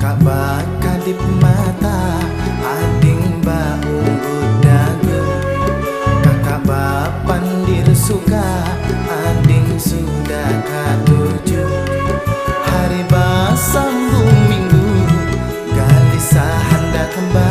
Kakak bakadip mata, ading ba unggul dagu. Kakak bapandir suka, ading sudah katuju. Hari basambung minggu, gelisah hendak kembali.